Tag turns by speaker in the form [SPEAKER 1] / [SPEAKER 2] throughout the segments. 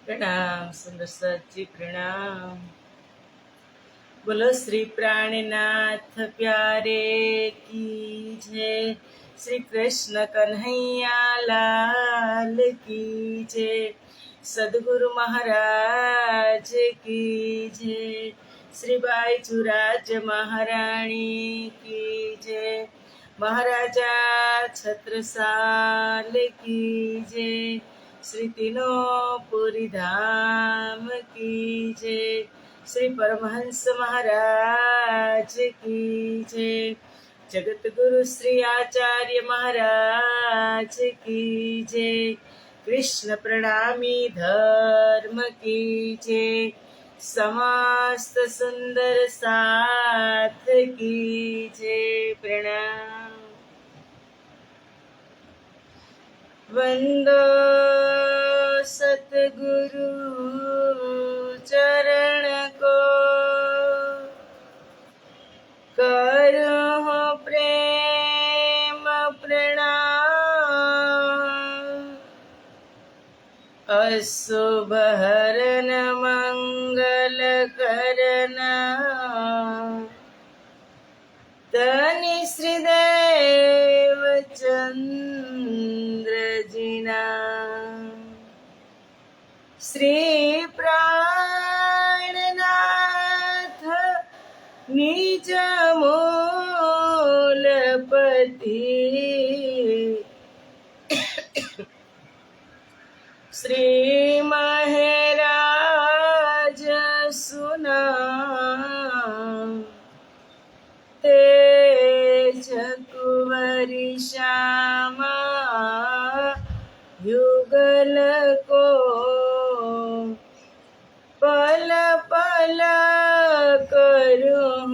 [SPEAKER 1] प्रणाम सुंदर सच्ची प्रणाम। बोलो श्री प्राणनाथ प्यारे की जय। श्री कृष्ण कन्हैया लाल की जय। सदगुरु महाराज की जय। श्री बाईचुराज महाराणी की जय। महाराजा छत्रसाल की जय। श्री तीनों पुरी धाम की जय। श्री परमहंस महाराज की जय। जगत गुरु श्री आचार्य महाराज की जय। कृष्ण प्रणामी धर्म की जय। समस्त सुंदर साथ की जय। प्रणाम। वंदो सतगुरु चरण को, करो प्रेम प्रणाम। अशुभ हरन मंगल करना, धनी श्रीदेव चंद्र जिना। श्री प्राणनाथ निज मूलपति, श्री महाराज सुना। तेज कुंवरी श्यामा युगल को, पल पल करूं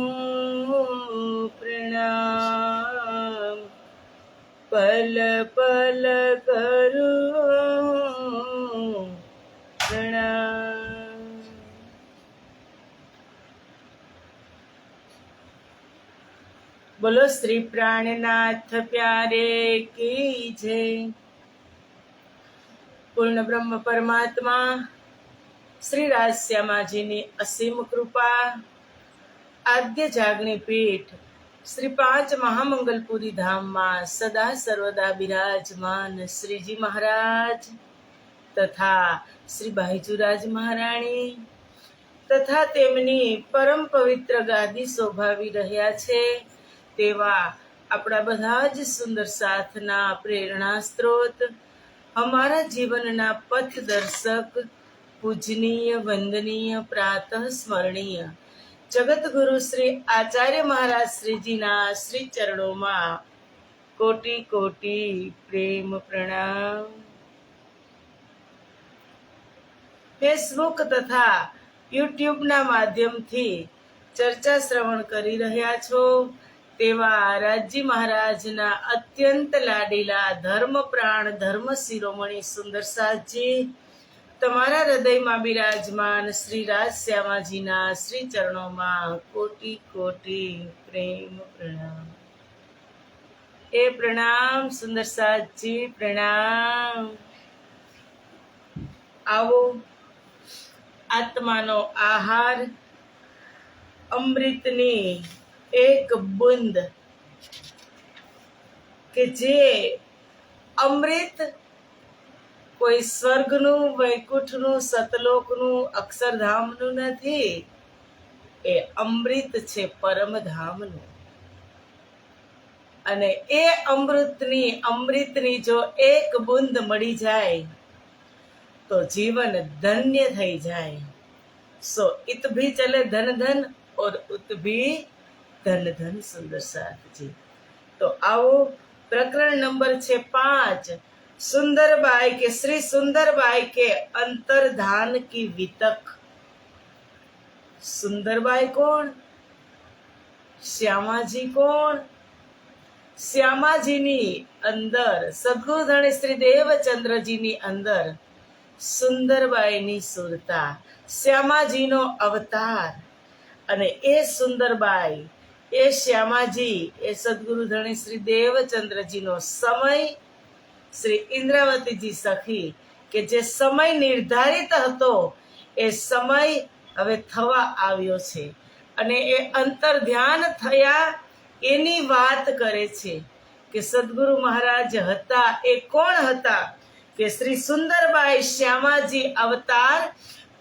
[SPEAKER 1] प्रणाम। पल पल करूं प्रणाम। बोलो श्री प्राणनाथ प्यारे की जय। પૂર્ણ બ્રહ્મ પરમાત્મા શ્રી રાજશ્યામાજીની અસીમ કૃપા, આદ્ય જાગણી પીઠ શ્રી પાંચ મહામંગલપુરી ધામમાં સદા સર્વદા બિરાજમાન શ્રીજી મહારાજ તથા શ્રી બાઈચુરાજ મહારાણી તથા તેમની પરમ પવિત્ર ગાદી શોભાવી રહ્યા છે તેવા આપણા બધા જ સુંદર સાથના પ્રેરણા સ્ત્રોત, हमारा जीवनना पथ दर्शक, पूजनीय वंदनीय प्रातः स्मरणीय जगत गुरु श्री आचार्य महाराज श्रीजीना श्री चरणों में कोटि कोटि प्रेम प्रणाम। फेसबुक तथा यूट्यूब ना माध्यम थी चर्चा श्रवण करी रह्या छो तेवा राजी महाराजना अत्यंत लाडीला धर्म प्राण धर्म शिरोमणि सुंदर साथजी तमारा हृदय में बिराजमान श्री राजश्यामाजीना श्री चरणों में कोटि कोटि प्रेम प्रणाम। ए प्रणाम सुंदर साथजी प्रणाम। आवो आत्मानो आहार अमृतनी एक बूंद के जे अमृत कोई स्वर्गनु वैकुंठनु सतलोकनु अक्षरधामनु नहीं, ए अमृत छे परमधामनु। अने ए अमृतनी जो एक बूंद मળી जाए तो जीवन धन्य थई जाए। सो इत भी चले धन धन और उत भी धन धन सुंदर साथ जी। तो आओ प्रकरण नंबर 5 सुंदरबाई के श्री सुंदरबाई के अंतर्धान की वितक। सुंदरबाई कौन? श्यामाजी कौन? श्यामाजी नी अंदर सद्गुरु धणी श्री देवचंद्र जी नी अंदर सुंदरबाई नी सुरता, श्यामाजी नो अवतार। अने ए सुंदरबाई ए श्यामाजी ए सद्गुरु धणी श्री देवचंद्र जी नो समय श्री इंद्रावती जी सखी કે જે સમય નિર્ધારિત હતો એ સમય હવે થવા આવ્યો છે, અને એ અંતર ધ્યાન થયા એની વાત કરે છે કે સદગુરુ મહારાજ હતા એ કોણ હતા? કે શ્રી સુંદરબાઈ શ્યામાજી અવતાર,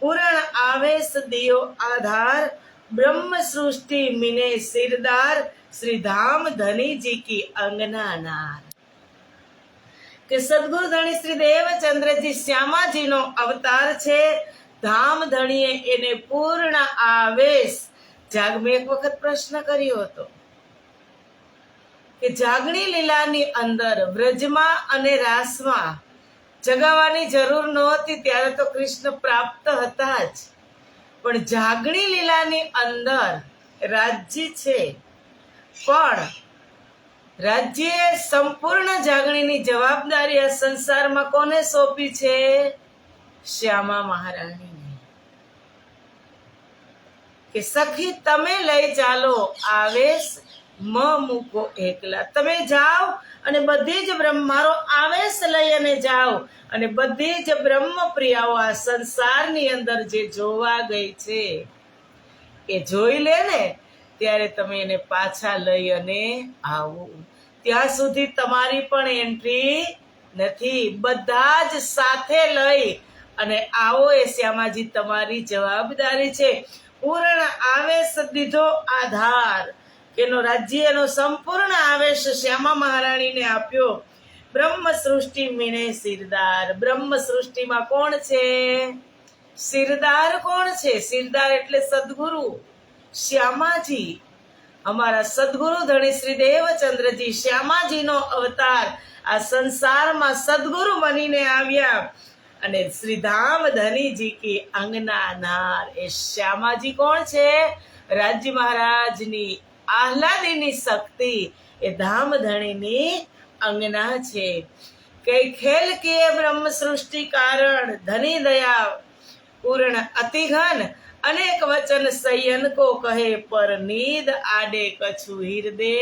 [SPEAKER 1] પૂરણ આવેશ દિયો આધાર, બ્રહ્મ સૃષ્ટિ મિને સિરદાર, શ્રી ધામ ધनीજી કી અંગના નાર. કે સદગુરુ ધણી શ્રી દેવચંદ્રજી શ્યામાજીનો અવતાર છે. ધામ ધણીએ એને પૂર્ણ આવેશ. મેં એક વખત પ્રશ્ન કર્યો હતો કે જાગણી લીલાની અંદર વ્રજમાં અને રાસમાં જગાવાની જરૂર નહોતી, ત્યારે તો કૃષ્ણ પ્રાપ્ત હતા જ, પણ જાગણી લીલાની અંદર રાજ્ય છે, પણ રાજ્યે સંપૂર્ણ જાગણીની જવાબદારી આ સંસારમાં કોને સોંપી છે? શ્યામા મહારાણીને. કે સખી તમે લઈ ચાલો આવેશ, મ મૂકો એકલા. તમે જાઓ અને બધી જ મારો આવેશ લઈ અને જાઓ, અને બધી જ બ્રહ્મ પ્રિયાઓ આ સંસારની અંદર જે જોવા ગઈ છે એ જોઈ લે ને, ત્યારે તમે એને પાછા લઈ અને આવો. ત્યાં સુધી તમારી પણ એન્ટ્રી નથી. બધા જ સાથે લઈ અને આવો એ શ્યામાજી તમારી જવાબદારી છે. પૂર્ણ આવેશ દીધો આધાર, એનો રાજ્ય એનો સંપૂર્ણ આવેશ શ્યામા મહારાણીને આપ્યો. બ્રહ્મ સૃષ્ટિ મિને સિરદાર. બ્રહ્મ સૃષ્ટિમાં કોણ છે? સિરદાર કોણ છે? સિરદાર એટલે સદગુરુ શ્યામાજી. અમારા સદગુરુ ધણી શ્રી દેવચંદ્રજી શ્યામાજીનો અવતાર આ સંસારમાં સદગુરુ બનીને આવ્યા, અને શ્રી ધામ ધनीજી કી અંગના નાર. એ શ્યામાજી કોણ છે? રાજ્ય મહારાજની આહલાદીની શક્તિ એ ધામ ધણીની અંગના છે. કઈ ખેલ કિએ બ્રહ્મ સૃષ્ટિ કારણ, ધની દયા પૂર્ણ અતિઘન, અનેક વચન સયન કો કહે, પર નીદ આડે કછુ હિરદે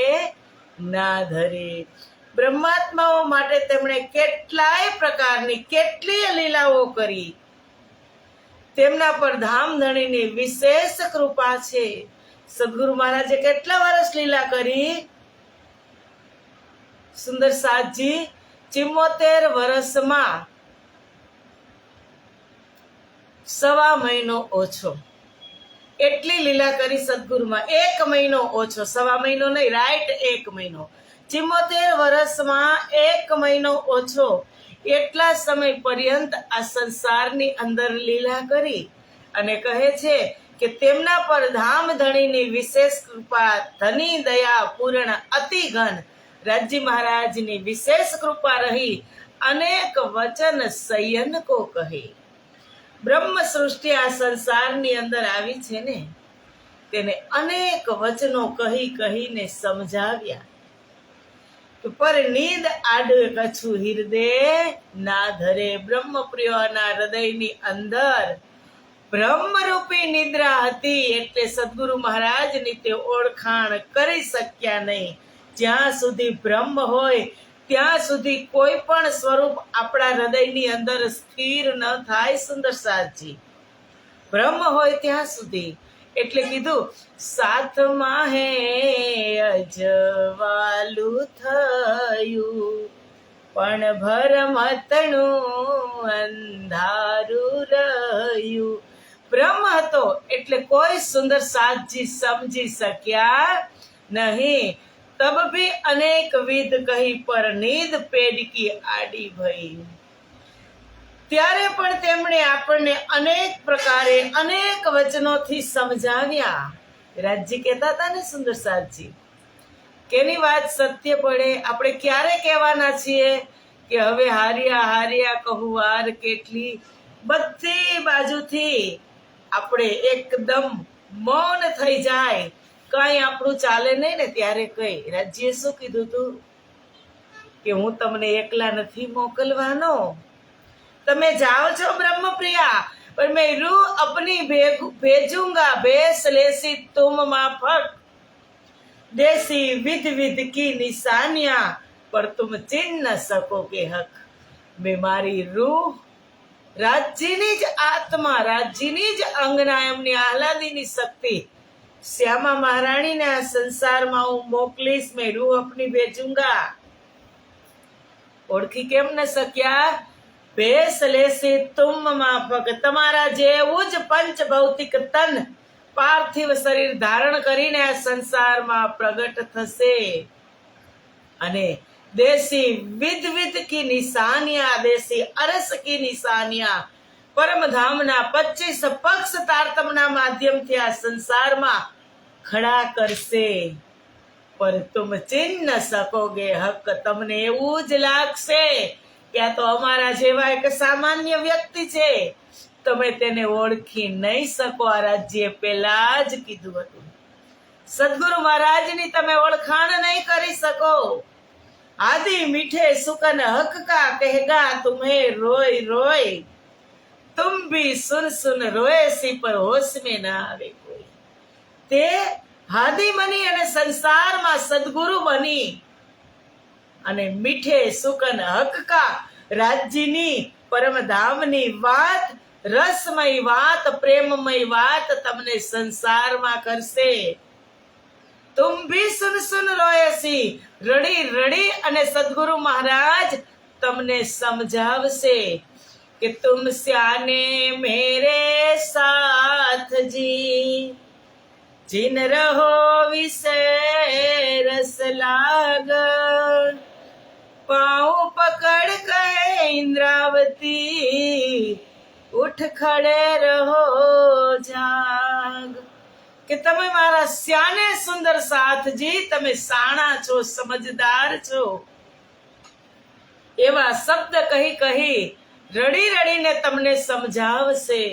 [SPEAKER 1] ના ધરે. બ્રહ્માત્માઓ માટે તેમણે કેટલાય પ્રકારની કેટલીય લીલાઓ કરી. તેમના પર ધામધણીની વિશેષ કૃપા છે. સદગુરુ મહારાજે કેટલા વર્ષ લીલા કરી? સુંદર સાતજી 74 વર્ષમાં 1.25 મહિનો ઓછો એટલી લીલા કરી સદગુરુમાં. 1 મહિનો ઓછો, 1.25 મહિનો નહીં, રાઈટ 1 મહિનો. 74 વર્ષમાં 1 મહિનો ઓછો એટલા સમય પર્યંત આ સંસારની અંદર લીલા કરી, અને કહે છે કે તેમના પર ધામધણીની વિશેષ કૃપા, ધની દયા પૂર્ણ અતિઘન, રાજ્ય મહારાજની વિશેષ કૃપા રહી. અનેક વચન સયન કો કહે. બ્રહ્મ સૃષ્ટિ આ સંસારની અંદર આવી છે ને, તેને અનેક વચનો કહી કહીને સમજાવ્યા. પર નીંદ આડે કછું હિરદે ના ધરે. બ્રહ્મ પ્રિયોના હૃદયની અંદર બ્રહ્મરૂપી નિદ્રા હતી, એટલે સદગુરુ મહારાજની તે ઓળખાણ કરી શક્યા નહીં. જ્યાં સુધી બ્રહ્મ હોય ત્યાં સુધી કોઈ પણ સ્વરૂપ આપણા હૃદયની અંદર સ્થિર ન થાય. સુંદર સાતજી, બ્રહ્મ હોય ત્યાં સુધી. એટલે કીધું સાથમાં હે અજવાલું થયું, પણ ભરમતણું અંધારું રહ્યું. બ્રહ્મ હતો એટલે કોઈ સુંદર સાતજી સમજી શક્યા નહીં. તબ ભી અનેક વિધ કહી, પર નીંદ પેડકી આડી ભઈ. ત્યારે પણ તેમણે આપણને અનેક પ્રકારે અનેક વચનોથી સમજાવ્યા. રાજજી કહેતા હતા ને સુંદર સાતજી, કેની વાત સત્ય પડે. આપણે ક્યારે કહેવાના છીએ કે હવે હાર્યા હાર્યા કહું વાર કેટલી. બધી બાજુથી આપણે એકદમ મૌન થઈ જાય, કઈ આપણું ચાલે નહીં ને, ત્યારે કઈ રાજ્યએ શું કીધું તું કે હું તમને એકલા નથી મોકલવાનો. તમે જાઓ છો બ્રહ્મપ્રિયા, पर मैं रूह अपनी भेजूंगा, भेस लेसी तुम माफक, देसी विध विध की निशानियां, पर तुम चिन्ह न सकोगे हक. मैं मारी रूह રાજ્યની જ આત્મા, રાજ્યની જ અંગના, એમની આહલાદીની શક્તિ શ્યામા મહારાણીને આ સંસારમાં હું મોકલીશ, મેં રૂહ અપની ભેજુંગા. ઓળખી કેમ ન શક્યા? ભેસ લેસી તુમ માફક, તમારા જેવું જ પંચ ભૌતિક તન પાર્થિવ શરીર ધારણ કરીને આ સંસારમાં પ્રગટ થશે અને દેશી વિધ વિધ કી નિશાનિયા, દેશી અરસ કી નિશાનિયા, પરમધામના 25 પક્ષ તારતમના માધ્યમથી આ સંસારમાં ખડા કરશે. પર તુમ ચિન્હ ન સકોગે હક, તમને એવું જ લાગશે કે આ તો અમારા જેવા એક સામાન્ય વ્યક્તિ છે, તમે તેને ઓળખી નહીં શકો. આ રાજ્ય પહેલા જ કીધું હતું, સદગુરુ મહારાજની તમે ઓળખાણ નહીં કરી શકો. આદિ મીઠે સુકન હક કા કહેગા તુમ્હે રોય રોય, તુમ ભી સુન સુન રોય સી પર હોશ में ના આવે કોઈ. તે હાદી બની અને સંસારમાં સદગુરુ બની અને મીઠે સુકન હક કા, રાજ્યની પરમધામની વાત, રસમય વાત, પ્રેમમય વાત તમને સંસારમાં કરશે. તુમ ભી સુન સુન રોયસી, રડી રડી અને સદગુરુ મહારાજ તમને સમજાવશે કે તુમ સ્યાને મેરે સાથ જી, જીન રહો વિષય રસ લાગ, પાઉ પકડ કહે ઇન્દ્રાવતી, ઉઠ ખડે રહો જાગ. કે તમે મારા શ્યાને સુંદર સાથજી, તમે સાણા છો, સમજદાર છો. એવા શબ્દ કહી કહી રડી રડીને તમને સમજાવશે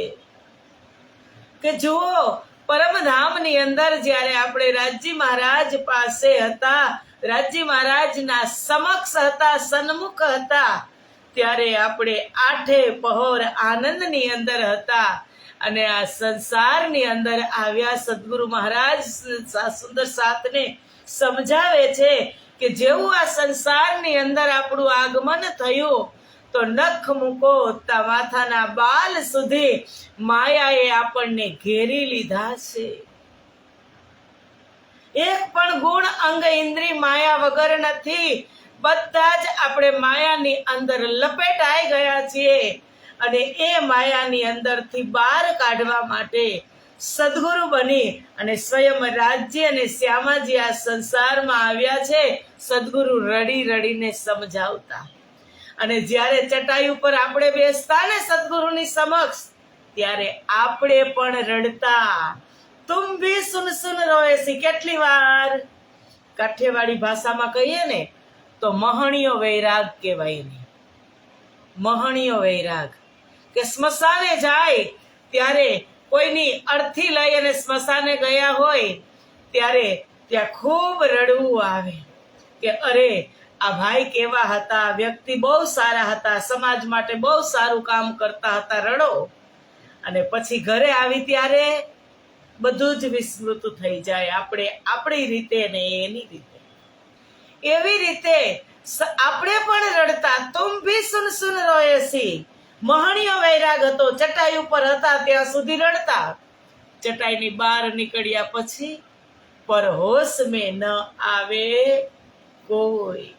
[SPEAKER 1] કે જુઓ, પરમધામની અંદર જ્યારે આપણે રાજ્ય મહારાજ પાસે હતા, રાજ્ય મહારાજના સમક્ષ હતા, સન્મુખ હતા, ત્યારે આપણે આઠે પહોર આનંદની અંદર હતા અને આ સંસારની અંદર આવ્યા. સદગુરુ મહારાજ સુંદર સાથને સમજાવે છે કે જેવું આ સંસારની અંદર આપણું આગમન થયું તો નખ મૂકો તા માથાના બાલ સુધી માયાએ આપણને ઘેરી લીધા છે. એક પણ ગુણ અંગ ઇન્દ્રિય માયા વગર નથી. બધા જ આપણે માયાની અંદર લપેટાઈ ગયા છીએ અને એ માયાની અંદરથી બહાર કાઢવા માટે સદગુરુ બની અને સ્વયં રાજ્ય અને શ્યામાજી આ સંસારમાં આવ્યા છે. સદગુરુ રડી રડીને સમજાવતા અને જ્યારે ચટાઈ ઉપર આપણે બેસતા ને સદગુરુની સમક્ષ, ત્યારે આપણે પણ રડતા. તુમ ભી સુન સુન રોયસી. કેટલી વાર કાઠિયાવાડી ભાષામાં કહીએ ને તો મહણીયો વૈરાગ કહેવાય ને, મહણીયો વૈરાગ. કે સ્મશાને જાય ત્યારે કોઈની અર્થી લઈ અને સ્મશાને ગયા હોય ત્યારે ત્યાં ખૂબ રડવું આવે કે અરે આ ભાઈ કેવા હતા, વ્યક્તિ બહુ સારા હતા, સમાજ માટે બહુ સારું કામ કરતા હતા, રડો. અને પછી ઘરે આવી ત્યારે બધું જ વિસ્મૃત થઈ જાય, આપણે આપણી રીતે ને એની રીતે. એવી રીતે આપણે પણ રડતા. તુમ ભી સુન સુન રોયસી. મહણીયો વૈરાગ હતો, ચટાઈ ઉપર હતા ત્યાં સુધી રડતા. ચટાઈની બહાર નીકળ્યા પછી પર હોશ મેં ન આવે કોઈ.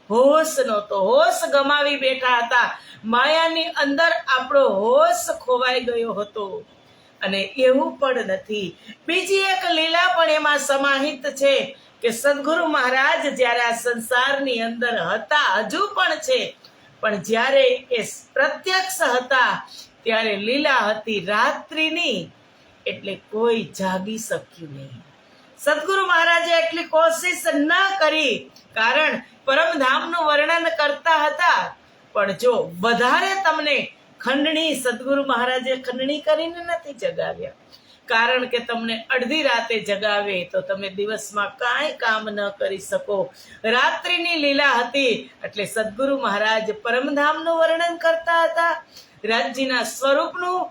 [SPEAKER 1] હોશ નહોતો, હોશ ગમાવી બેઠા હતા. માયાની અંદર આપણો હોશ ખોવાઈ ગયો હતો. અને એવું પણ નથી. બીજી એક લીલા પણ એમાં સમાહિત છે કે સદગુરુ મહારાજ જ્યારે આ સંસારની અંદર હતા, હજુ પણ છે, પણ જ્યારે એ પ્રત્યક્ષ હતા ત્યારે લીલા હતી રાત્રિની, એટલે કોઈ જાગી શક્યું નહીં. સદગુરુ મહારાજે એટલી કોશિશ ન કરી, કારણ પરમધામનું વર્ણન કરતા હતા. પણ જો વધારે તમને ખંડણી, સદગુરુ મહારાજે ખંડણી કરીને નથી જગાવ્યા, કારણ કે તમને અડધી રાતે જગાવે તો તમે દિવસમાં કાંઈ કામ ન કરી શકો. રાત્રિની લીલા હતી એટલે સદગુરુ મહારાજ પરમધામનું વર્ણન કરતા હતા, રાજ્યના સ્વરૂપનું,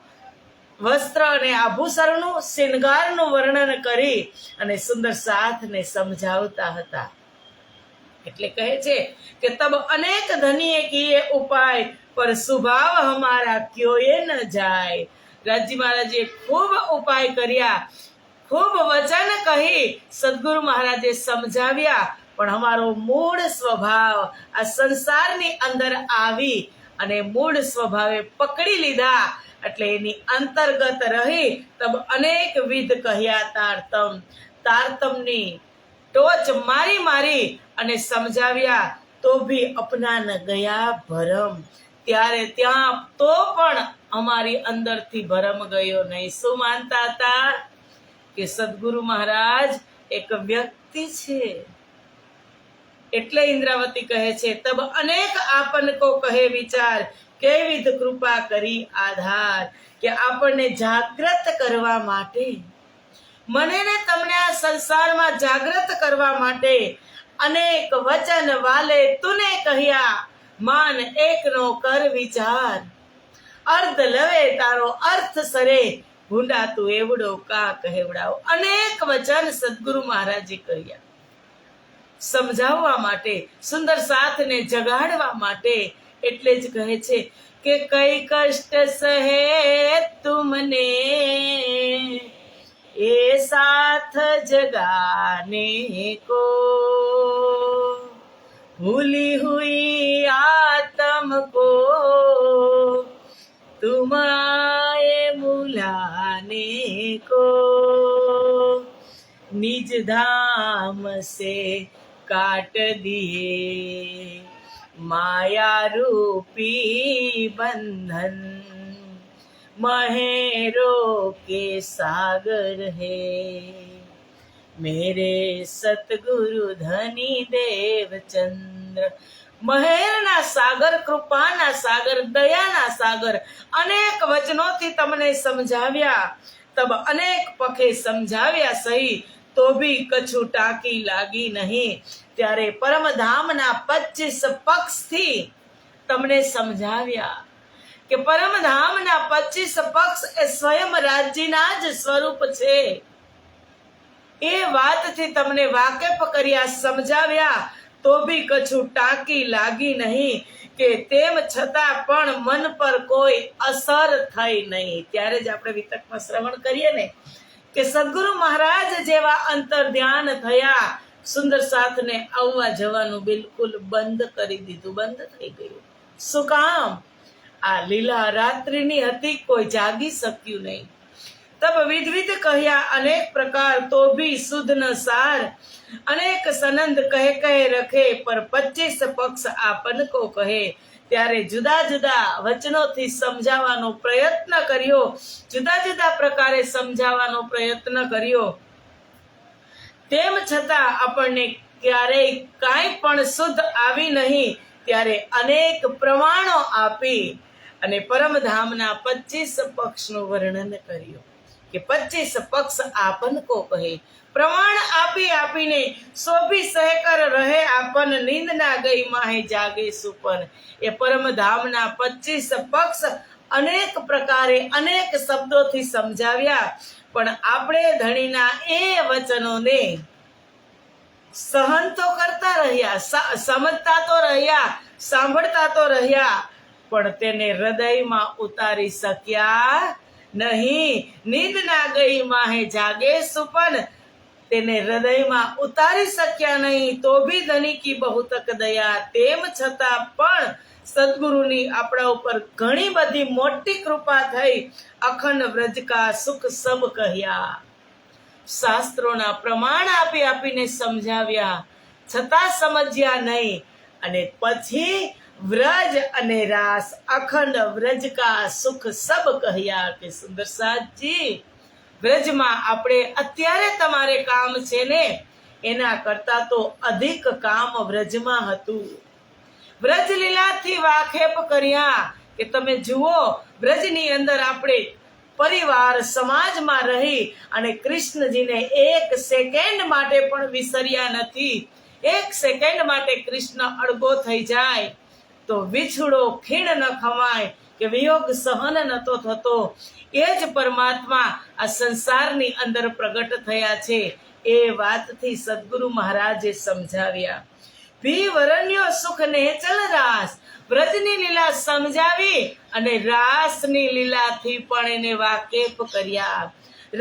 [SPEAKER 1] વસ્ત્ર અને આભૂષણનું, શૃંગારનું વર્ણન કરી અને સુંદર સાથને સમજાવતા હતા. એટલે કહે છે કે તબ અનેક ધનીએ કિए ઉપાય પર સ્વભાવ હમારા ક્યોએ ન જાય. રાજી મહારાજે ખૂબ ઉપાય કર્યા, ખૂબ વચન કહી સદગુરુ મહારાજે સમજાવ્યા, પણ અમારો મૂળ સ્વભાવ આ સંસારની અંદર આવી અને મૂળ સ્વભાવે પકડી લીધા, એટલે એની અંતર્ગત રહી તબ અનેક વિધ કહ્યા તારતમ. તારતમની ટોચ મારી મારી અને સમજાવ્યા, તો ભી અપના ન ગયા ભરમ. ત્યારે ત્યાં તો પણ અમારી અંદરથી ભરમ ગયો નહીં. શું માનતા હતા? કે સદગુરુ મહારાજ એક વ્યક્તિ છે. એટલે ઇન્દ્રાવતી કહે છે તબ અનેક આપન કો કહે વિચાર, કેવિધ કૃપા કરી આધાર. કે આપણને જાગૃત કરવા માટે, મને ને તમને આ સંસારમાં જાગૃત કરવા માટે અનેક વચન વાલે તુને કહ્યા, માન એકનો કર વિચાર. અર્ધ લવે તારો અર્થ સરે, ભૂંડા તું એવડો કા કહેવડાવ. અનેક વચન સદગુરુ મહારાજે કહ્યા સમજાવવા માટે, સુંદર સાથને જગાડવા માટે. એટલે જ કહે છે કે કઈ કષ્ટ સહે તુમને એ સાથ જગાને કો, ભૂલી હુઈ આતમ કો તુમાએ ભૂલાને કો, निज धाम से काट दिए माया रूपी बंधन, महेरो के सागर है मेरे सतगुरु धनी देवचंद्र. મહેરના સાગર, કૃપાના સાગર, દયાના સાગર અનેક વચનોથી તમને સમજાવ્યા, તબ અનેક પખે સમજાવ્યા સહી, તો ભી કછું ટાંકી લાગી નહીં. ત્યારે પરમધામના 25 પક્ષથી તમને સમજાવ્યા કે પરમધામના 25 પક્ષ એ સ્વયં રાજ્યના જ સ્વરૂપ છે. એ વાતથી તમને વાકેફ કર્યા, સમજાવ્યા, તો ભી કછું ટાંકી લાગી નહીં. કે તેમ છતાં પણ મન પર કોઈ અસર થઈ નહીં. ત્યારે જ આપણે વિતકમાં શ્રવણ કરીએ ને કે સદગુરુ મહારાજ જેવા અંતર ધ્યાન થયા, સુંદર સાથને આવવા જવાનું બિલકુલ બંધ કરી દીધું, બંધ થઈ ગયું. શું કામ? આ લીલા રાત્રિની હતી, કોઈ જાગી શક્યું નહીં. તબ વિધવિધ કહ્યા અનેક પ્રકાર, તો ભી શુદ્ધ ન સાર. અનેક સનંદ કહે કહે રખે, પર 25 પક્ષ આપન કો કહે. ત્યારે જુદા જુદા વચનોથી સમજાવવાનો પ્રયત્ન કર્યો, જુદા જુદા પ્રકારે સમજાવવાનો પ્રયત્ન કર્યો. તેમ છતાં આપણને ક્યારેય કાંઈ પણ શુદ્ધ આવી નહીં. ત્યારે અનેક પ્રમાણો આપી અને પરમધામના 25 પક્ષનું વર્ણન કર્યું કે 25 પક્ષ આપન કો કહે. પ્રમાણ આપી આપીને શોભી સહેકર રહે આપન, નિંદના ગઈ માહે જાગે સુપન. એ પરમધામના 25 પક્ષ અનેક પ્રકારે અનેક શબ્દોથી સમજાવ્યા, પણ આપણે ધણીના એ વચનોને સહન તો કરતા રહ્યા, સમજતા તો રહ્યા, સાંભળતા તો રહ્યા, પણ તેને હૃદયમાં ઉતારી શક્યા નહીં. નિંદના ગઈ માહે જાગે સુપન, તેને હૃદયમાં ઉતારી શક્યા નહીં. તો ભી ધની કી બહુ તક દયા. તેમ છતાં પણ સદગુરુની આપણા ઉપર ઘણી બધી મોટી કૃપા થઈ. અખંડ વ્રજ કા સુખ સબ કહ્યા. શાસ્ત્રોના પ્રમાણ આપી આપીને સમજાવ્યા, છતાં સમજ્યા નહીં. અને પછી વ્રજ અને રાસ, અખંડ વ્રજ કા સુખ સબ કહ્યા. કે સુંદર સાજી, વ્રજમાં આપણે અત્યારે તમારે કામ છે ને, એના કરતા તો અધિક કામ વ્રજમાં હતું. વ્રજ લીલાથી વાકેફ કર્યા કે તમે જુઓ, વ્રજની અંદર આપણે પરિવાર સમાજમાં રહી અને કૃષ્ણજીને 1 સેકન્ડ માટે પણ વિસર્યા નથી. 1 સેકન્ડ માટે કૃષ્ણ અડગો થઈ જાય તો વિછુડો ખીણ ન ખવાય, કે વિયોગ સહન નતો થતો. એ જ પરમાત્મા આ સંસારની અંદર પ્રગટ થયા છે. એ વાતથી સદગુરુ મહારાજે સમજાવ્યા. ભી વરણ્યો સુખ નેચલ રાસ. વ્રજની લીલા સમજાવી અને રાસની લીલાથી પણ એને વાકેફ કર્યા.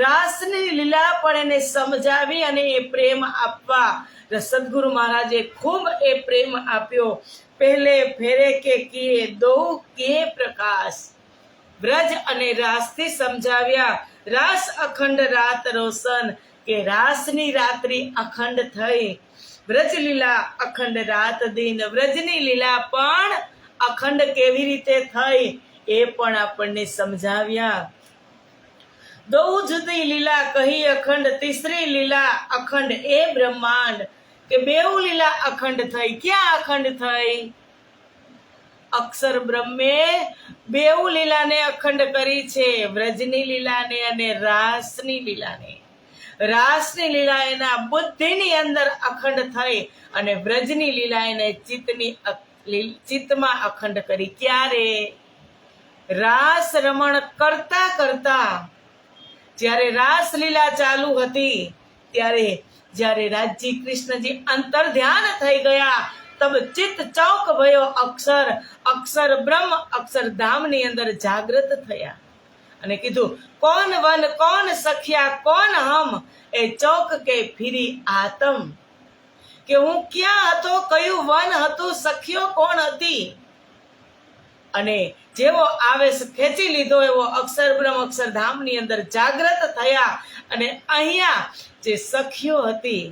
[SPEAKER 1] રાસની લીલા પણ એને સમજાવી અને એ પ્રેમ આપવા સદગુરુ મહારાજે ખૂબ એ પ્રેમ આપ્યો. પહેલે ફેરે કે કિએ દો કિએ પ્રકાશ. વ્રજ અને રાસથી સમજાવ્યા. રાસ અખંડ રાત રોશન, કે રાસની રાત્રિ અખંડ થઈ. વ્રજ લીલા અખંડ રાત દિન. વ્રજની લીલા પણ અખંડ કેવી રીતે થઈ એ પણ આપણને સમજાવ્યા. દો જુદી લીલા કહી અખંડ, તીસરી લીલા અખંડ એ બ્રહ્માંડ. કે બેઉ લીલા અખંડ થઈ. ક્યાં અખંડ થઈ? અક્ષર બ્રહ્મે બેઉ લીલાને અખંડ કરી છે, વ્રજની લીલાને અને રાસની લીલાને. રાસની લીલા એના બુદ્ધિની અંદર અખંડ થઈ અને વ્રજની લીલા એને ચિત્તમાં અખંડ કરી. ક્યારે? રાસ રમણ કરતા કરતા જ્યારે રાસલીલા ચાલુ હતી ત્યારે જ્યારે રાજજી કૃષ્ણજી અંતર ધ્યાન થઈ ગયા, તબ ચિત્ત ચૌક ભયો અક્ષર. અક્ષર બ્રહ્મ અક્ષરધામની અંદર જાગૃત થયા અને કીધું, કોણ વન કોણ સખ્યા કોણ હમ, એ ચોક કે ફીરી આતમ. કે હું ક્યાં હતો, કયું વન હતું, સખીઓ કોણ હતી. અને જેવો આવેશ ખેંચી લીધો એવો અક્ષર બ્રહ્મ અક્ષરધામની અંદર જાગૃત થયા અને અહીંયા જે સખીઓ હતી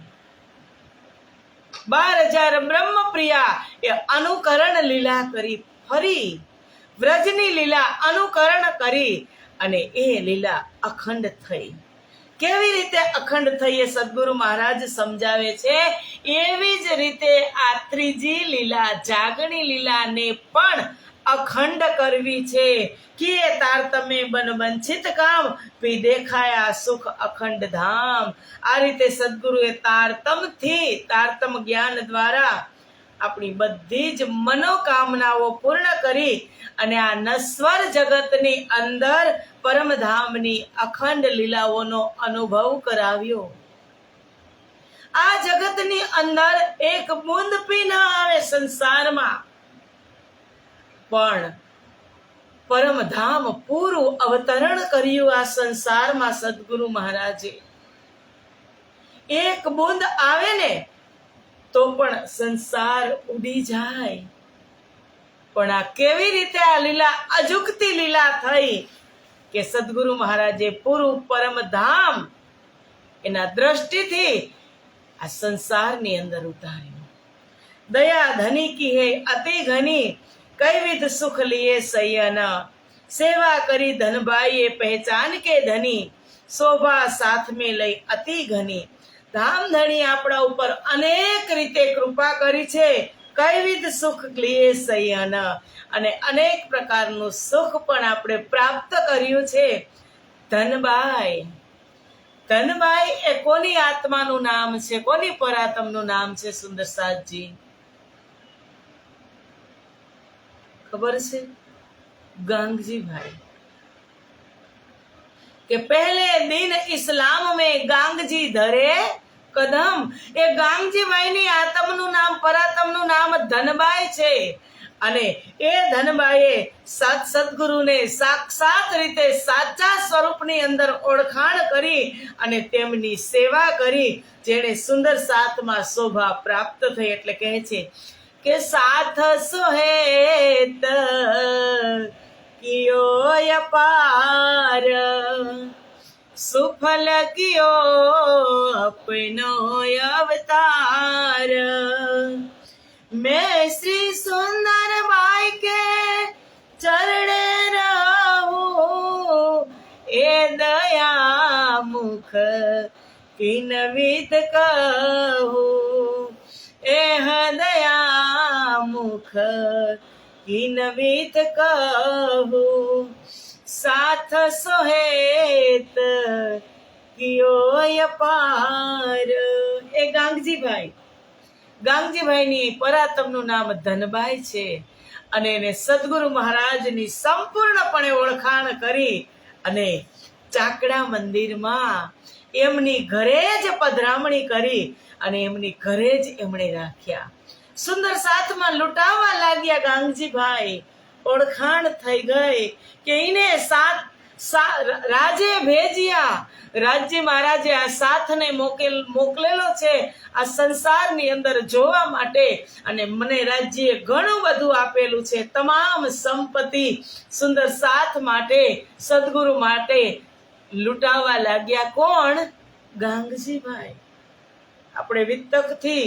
[SPEAKER 1] 12,000 બ્રહ્મ પ્રિયા એ અનુકરણ લીલા કરી. ફરી વ્રજની લીલા અનુકરણ કરી અને એ લીલા અખંડ થઈ. કેવી રીતે અખંડ થઈ એ સદગુરુ મહારાજ સમજાવે છે. એવી જ રીતે આ ત્રીજી લીલા જાગણી લીલાને પણ અખંડ કરવી છે. કે તારતમે બન વંચિત કામ, પી દેખાયા સુખ અખંડ ધામ. આ રીતે સદગુરુએ તારતમ જ્ઞાન દ્વારા આપણી બધી જ મનોકામનાઓ પૂર્ણ કરી અને આ નશ્વર જગતની અંદર પરમધામની અખંડ લીલાઓનો અનુભવ કરાવ્યો. આ જગતની અંદર એક બૂંદ પી ન આવે સંસારમાં, પણ પરમધામ પૂરું અવતરણ કર્યું આ સંસારમાં સદગુરુ મહારાજે. એક બૂંદ આવે ને તો પણ સંસાર ઉડી જાય. પણ આ કેવી રીતે આ લીલા અજુકતી લીલા થઈ કે સદગુરુ મહારાજે પૂરું પરમધામ એના દ્રષ્ટિથી આ સંસારની અંદર ઉતાર્યું. દયા ધની કી હે અતિ ઘની, કૈવિધ સુખ લીએ સૈયન. સેવા કરી ધનબાઈએ પહેચાન કે ધની, શોભા સાથ में લઈ અતિ ઘની. ધામધણી આપણા ઉપર અનેક રીતે કૃપા કરી છે. કૈવિધ સુખ લીએ સૈયન, અને અનેક પ્રકારનું સુખ પણ આપણે પ્રાપ્ત કર્યું છે. ધનબાઈ. ધનબાઈ એ કોની આત્માનું નામ છે, કોની પરાત્મનું નામ છે? સુંદર સાથજી खबर से गांगजी भाई के पहले दिन इस्लाम में गांगजी धरे कदम. એ ગાંગજી ભાઈની આત્મનું નામ પરાત્મનું નામ ધનબાઈ છે અને એ ધનબાઈએ સદગુરુને સાક્ષાત રીતે સાચા સ્વરૂપની અંદર ઓળખાણ કરી અને તેમની સેવા કરી, જેણે સુંદર સાતમાં શોભા પ્રાપ્ત થઈ. એટલે કહે છે કે સાથ સુહેત કિયો અપાર, સુફલ કિયો अपनो अवतार. मैं श्री सुंदर बाई के चरणे रहूं, ए दया मुख किन विद कहूं. ए दया मुख किन विद कहूं. साथ सोहेत કિયો અપાર. એ ગાંગજીભાઈની પરાત્મનું નામ ધનબાઈ છે અને એને સદગુરુ મહારાજની સંપૂર્ણપણે ઓળખાણ કરી અને ચાકડા મંદિરમાં એમની ઘરે જ પધરામણી કરી અને એમની ઘરે જ એમણે રાખ્યા. સુંદર સાથમાં લૂંટાવા લાગ્યા ગાંગજીભાઈ. ઓળખાણ થઈ ગઈ કે એને રાજે ભેજ્યા. રાજ્ય મહારાજે આ સાથને મોકલેલો છે આ સંસારની અંદર જોવા માટે, અને મને રાજ્યએ ઘણું બધું આપેલું છે, તમામ સંપત્તિ સુંદર સાથ માટે, સદગુરુ માટે લૂંટાવા લાગ્યા. કોણ? ગાંગજીભાઈ. આપણે વિતકથી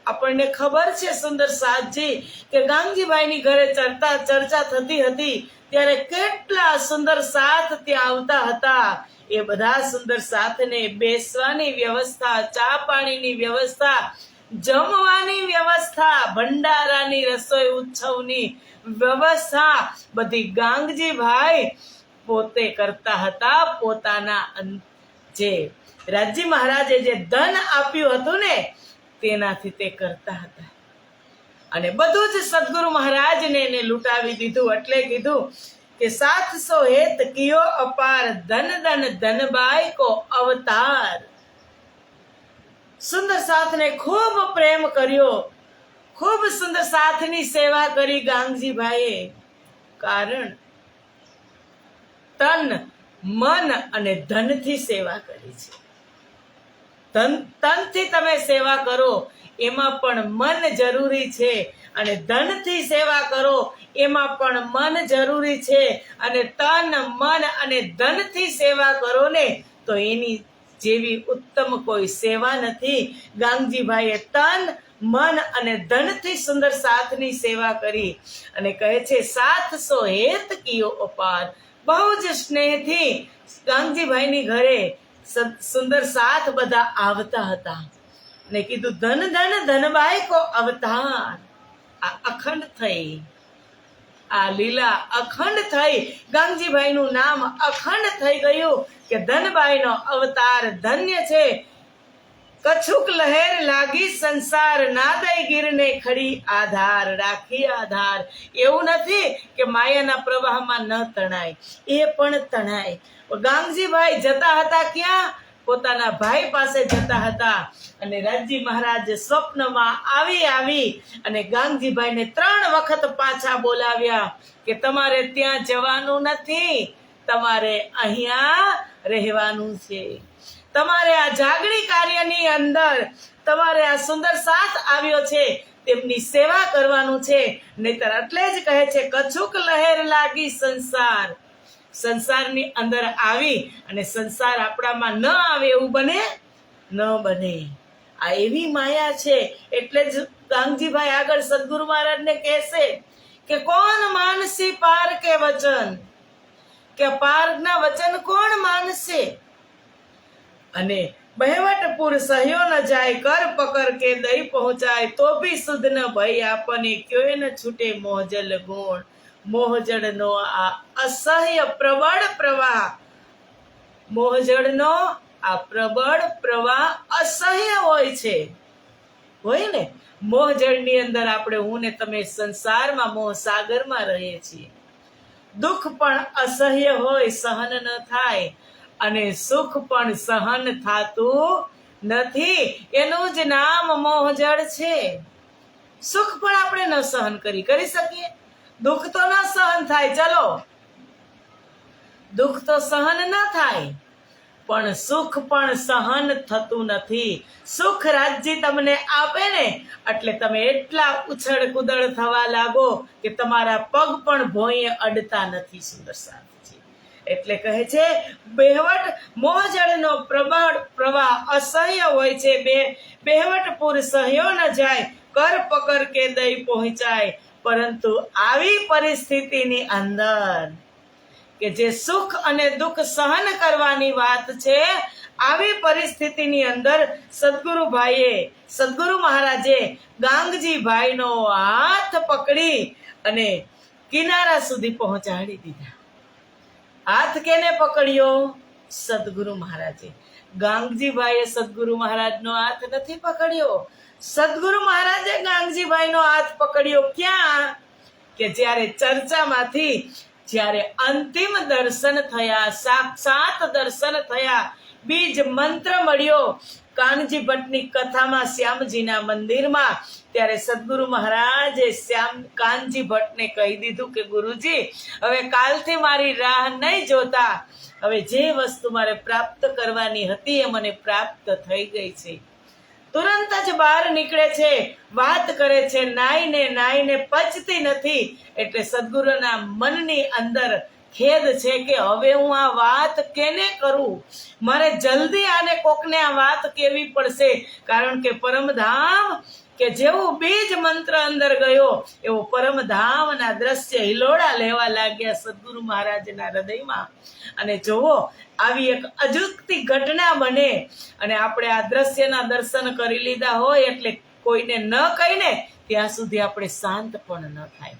[SPEAKER 1] આપણને ખબર છે સુંદર સાથજી કે ગાંગજીભાઈની ઘરે ચર્ચા થતી હતી ત્યારે કેટલા સુંદર સાથ ત્યાં આવતા હતા. એ બધા સુંદર સાથને બેસવાની વ્યવસ્થા, ચા પાણીની વ્યવસ્થા, જમવાની વ્યવસ્થા, ભંડારાની રસોઈ ઉત્સવની વ્યવસ્થા બધી ગાંગજીભાઈ પોતે કરતા હતા. પોતાના જે રાજ્ય મહારાજે જે ધન આપ્યું હતું ને તેનાથી તે કરતા હતા, અને બધું જ સદગુરુ મહારાજને એને લૂંટાવી દીધું. એટલે કીધું કે 700 હેત કિયો અપાર, ધન ધન ધનબાઈ કો અવતાર. સુંદર સાથને ખૂબ પ્રેમ કર્યો, ખૂબ સુંદર સાથની સેવા કરી ગાંગજીભાઈએ. કારણ તન મન અને ધનથી સેવા કરી છે. તનથી તમે સેવા કરો એમાં પણ મન જરૂરી છે, અને ધનથી સેવા કરો એમાં પણ મન જરૂરી છે. અને તન મન અને ધનથી સેવા કરો ને તો એની જેવી ઉત્તમ કોઈ સેવા નથી. ગાંગજીભાઈએ તન મન અને ધનથી સુંદર સાથની સેવા કરી, અને કહે છે 700 હેત કિયો અપાર. બહુ જ સ્નેહથી ગાંગજીભાઈની ઘરે સુંદર સાથ બધા આવતા હતા, ને કીધું ધન ધન ધનબાઈ કો અવતાર. આ અખંડ થઈ, આ લીલા અખંડ થઈ. ગાંગજીભાઈનું નામ અખંડ થઈ ગયું કે ધનબાઈનો અવતાર ધન્ય છે. કછુક લહેર લાગી સંસાર, નાદય ગીરને ખડી આધાર. રાખી આધાર. એવું નથી કે માયાના પ્રવાહમાં ન તણાય, એ પણ તણાય. ગાંગજીભાઈ જતા હતા ક્યાં? પોતાના ભાઈ પાસે જતા હતા, અને રાજ્ય મહારાજ સ્વપ્નમાં આવી અને ગાંગજીભાઈને 3 વખત પાછા બોલાવ્યા કે તમારે ત્યાં જવાનું નથી, તમારે અહીંયા રહેવાનું છે. તમારે આ જાગણી કાર્યની અંદર તમારે આ સુંદર સાથ આવ્યો છે તેમની સેવા કરવાનું છે. નહીતર એટલે જ કહે છે કછુક લહેર લાગી સંસાર. સંસારની અંદર આવી અને સંસાર આપણામાં ન આવે એવું બને? ન બને. આ એવી માયા છે. એટલે જ ગાંગજીભાઈ આગળ સદગુરુ મહારાજને કહેશે કે કોણ માનસી પાર કે વચન, કે પારના વચન કોણ માનશે? અને બહેવટપુર સહ્યો ન જાય, કર પકર કે દઈ પહોંચાય, તો ભી સુધ ન ભય આપને, ક્યોય ન છૂટે મોહજલ ગુણ. મોહજળનો આ અસહ્ય પ્રબળ પ્રવાહ, મોહજળનો આ પ્રબળ પ્રવાહ અસહ્ય હોય છે. હોય ને, મોહજળની અંદર આપણે હું ને તમે સંસારમાં મોહ સાગરમાં રહીએ છીએ. દુઃખ પણ અસહ્ય હોય, સહન ન થાય, અને સુખ પણ સહન થાતું નથી. એનું જ નામ મોહજળ છે. સુખ પણ આપણે ન સહન કરી શકીએ. દુઃખ તો ન સહન થાય, ચલો દુઃખ તો સહન ન થાય, પણ સુખ પણ સહન થતું નથી. સુખ રાજ્ય તમને આપે ને એટલે તમે એટલા ઉછળ કુદળ થવા લાગો કે તમારા પગ પણ ભોંયે અડતા નથી. સુંદર સાથજી એટલે કહે છે બેહવટ મોહજળનો પ્રબળ પ્રવાહ અસહ્ય હોય છે. બેહવટપુર સહ્યો ન જાય, કર પકર કે દઈ પહોંચાય. પરંતુ આવી પરિસ્થિતિની અંદર કે જે સુખ અને દુઃખ સહન કરવાની વાત છે, આવી પરિસ્થિતિની અંદર સદગુરુ મહારાજે ગાંગજીભાઈનો હાથ પકડી અને કિનારા સુધી પહોંચાડી દીધા. હાથ કેને પકડ્યો? સદગુરુ મહારાજે. ગાંગજીભાઈએ સદગુરુ મહારાજનો હાથ નથી પકડ્યો. સદગુરુ મહારાજે ગાંગજીભાઈનો હાથ પકડ્યો. ક્યાં? કે જ્યારે ચર્ચામાંથી જ્યારે અંતિમ દર્શન થયા, સાક્ષાત દર્શન થયા, બીજ મંત્ર મળ્યો, કાનજી ભટ્ટની કથામાં શ્યામજીના મંદિરમાં, ત્યારે સદગુરુ મહારાજે કાનજી ભટ્ટને કહી દીધું કે ગુરુજી, હવે કાલથી મારી રાહ નહીં જોતા, હવે જે વસ્તુ મારે પ્રાપ્ત કરવાની હતી એ મને પ્રાપ્ત થઈ ગઈ છે. તુરંત જ બહાર નીકળે છે, વાત કરે છે, નાઈને પચતી નથી. એટલે સદગુરુના મનની અંદર ખેદ છે કે હવે હું આ વાત કેને કરું, મારે જલ્દી આને કોકને આ વાત કહેવી પડશે. કારણ કે પરમધામ કે જેવું બીજ મંત્ર અંદર ગયો એવો પરમધામના દ્રશ્ય હિલોડા લેવા લાગ્યા સદગુરુ મહારાજના હૃદયમાં. અને જોવો, આવી એક અજુકતી ઘટના બને અને આપણે આ દ્રશ્યના દર્શન કરી લીધા હોય એટલે કોઈને ન કહીને ત્યાં સુધી આપણે શાંત પણ ન થાય.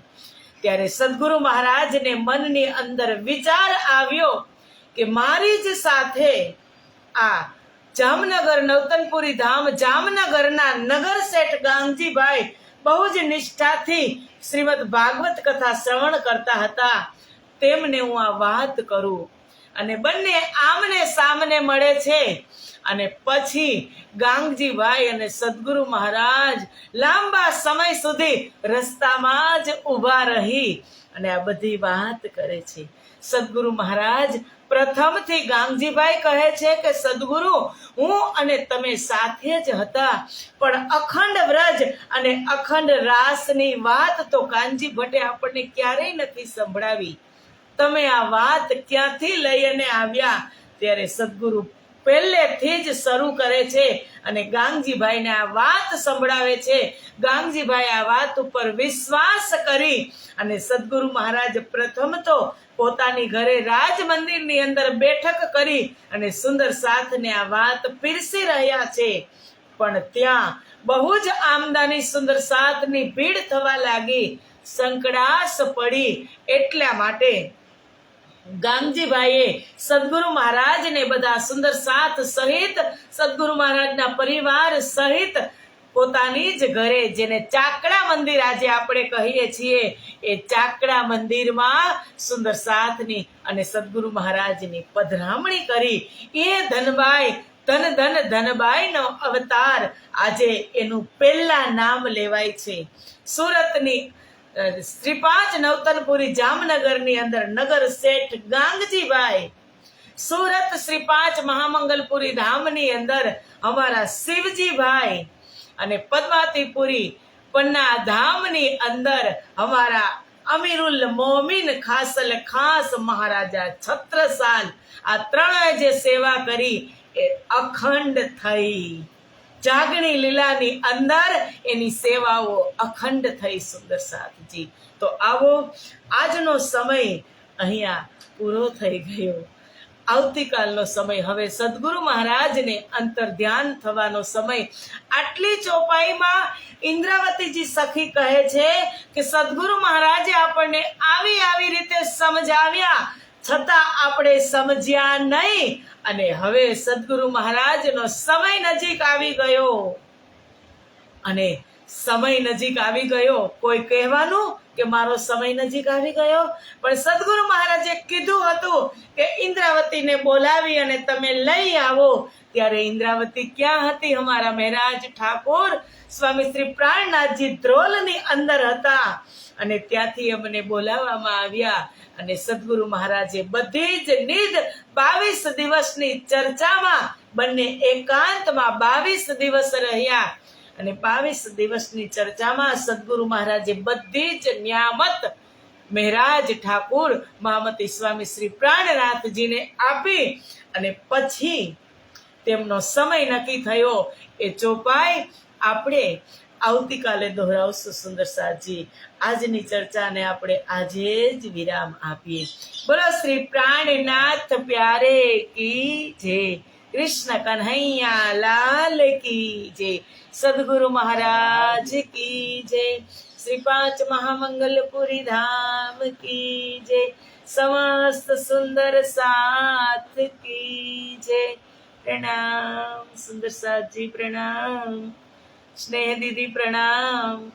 [SPEAKER 1] ત્યારે સદગુરુ મહારાજને મનની અંદર વિચાર આવ્યો કે મારી જ સાથે આ જામનગર નવતનપુરી ધામ જામનગરના નગર શેઠ ગાંગજીભાઈ બહુ જ નિષ્ઠાથી શ્રીમદ ભાગવત કથા શ્રવણ કરતા હતા, તેમને હું આ વાત કરું. અને બંને આમને સામને મળે છે. અને પછી ગાંગજીભાઈ અને સદગુરુ મહારાજ લાંબા સમય સુધી રસ્તામાં જ ઊભા રહી અને આ બધી વાત કરે છે. સદગુરુ મહારાજ પ્રથમથી ગાંગજીભાઈ કહે છે કે સદગુરુ, હું અને તમે સાથે જ હતા, પણ અખંડ વ્રજ અને અખંડ રાસની વાત તો કાનજી ભટ્ટે આપણને ક્યારેય નથી સંભળાવી. તમે આ વાત ક્યાંથી લઈ અને આવ્યા? ત્યારે સદગુરુ પહેલેથી જ શરૂ કરે છે અને ગાંગજીભાઈને આ વાત સંભળાવે છે. ગાંગજીભાઈ આ વાત ઉપર વિશ્વાસ કરી અને સદગુરુ મહારાજ પ્રથમ તો પોતાની ઘરે રાજ મંદિરની અંદર બેઠક કરી અને સુંદર સાથને આ વાત પીરસી રહ્યા છે. પણ ત્યાં બહુ જ આમદાની સુંદર સાથની ભીડ થવા લાગી, સંકડાશ પડી. એટલા માટે ગાંગજીભાઈએ સદગુરુ મહારાજને બધા સુંદર સાથ સહિત સદગુરુ મહારાજના પરિવાર સહિત પોતાની જ ઘરે, જેને ચાકડા મંદિર આજે આપણે કહીએ છીએ, એ ચાકડા મંદિરમાં સુંદર સાથની અને સદગુરુ મહારાજની પધરામણી કરી. એ ધનબાઈ ધનબાઈનો અવતાર આજે એનું પહેલા નામ લેવાય છે. સુરતની શ્રી 5 નવતનપુરી જામનગરની અંદર નગર શેઠ ગાંગજીભાઈ, સુરત શ્રી 5 મહામંગલપુરી ધામની અંદર અમારા શિવજીભાઈ અને પદ્માવતીપુરી પન્ના ધામની અંદર અમારા અમીરુલ મોમીન ખાસલ ખાસ મહારાજા છત્રસાલ, આ ત્રણેય જે સેવા કરી એ અખંડ થઈ. જાગણી લીલાની અંદર એની સેવાઓ અખંડ થઈ. સુંદર સાથજી, તો આવો આજનો સમય અહીંયા પૂરો થઈ ગયો. આવતીકાલનો સમય, હવે સદગુરુ મહારાજને અંતર ધ્યાન થવાનો સમય. આટલી ચોપાઈમાં ઇન્દ્રાવતીજી સખી કહે છે કે સદગુરુ મહારાજે આપણને આવી રીતે સમજાવ્યા, છતાં આપણે સમજ્યા નહીં. અને હવે સદગુરુ મહારાજનો સમય નજીક આવી ગયો. અને સમય નજીક આવી ગયો, કોઈ કહેવાનું કે મારો સમય નજીક આવી ગયો, પણ સદગુરુ મહારાજે કીધું હતું કે ઇન્દ્રાવતીને બોલાવી અને તમે લઈ આવો. ત્યારે ઇન્દ્રાવતી ક્યાં હતી? અમારા મહેરાજ ઠાકોર સ્વામી શ્રી પ્રાણનાથજી ધ્રોલની અંદર હતા અને ત્યાંથી અમને બોલાવવામાં આવ્યા. અને સદગુરુ મહારાજે બધી જ નિધ 22 દિવસની ચર્ચામાં બંને એકાંતમાં 22 દિવસ રહ્યા. અને 22 દિવસની ચર્ચામાં સદગુરુ મહારાજે બધી જ ન્યામત મહેરાજ ઠાકુર મહામતી સ્વામી શ્રી પ્રાણનાથજીને આપી. અને પછી તેમનો સમય નક્કી થયો. એ ચોપાઈ આપણે આવતીકાલે દોહરાવશું. સુંદર સાજી, આજની ચર્ચાને આપણે આજે જ વિરામ આપીએ. બોલો શ્રી પ્રાણનાથ પ્યારે કી જય, કૃષ્ણ કન્હૈયા લાલ કી જય, સદગુરુ મહારાજ કી જય, શ્રી 5 મહામંગલપુરી ધામ કી જય, સમસ્ત સુંદર સાથ કી જય. प्रणाम सुंदर साथ जी, प्रणाम स्नेह दीदी, प्रणाम.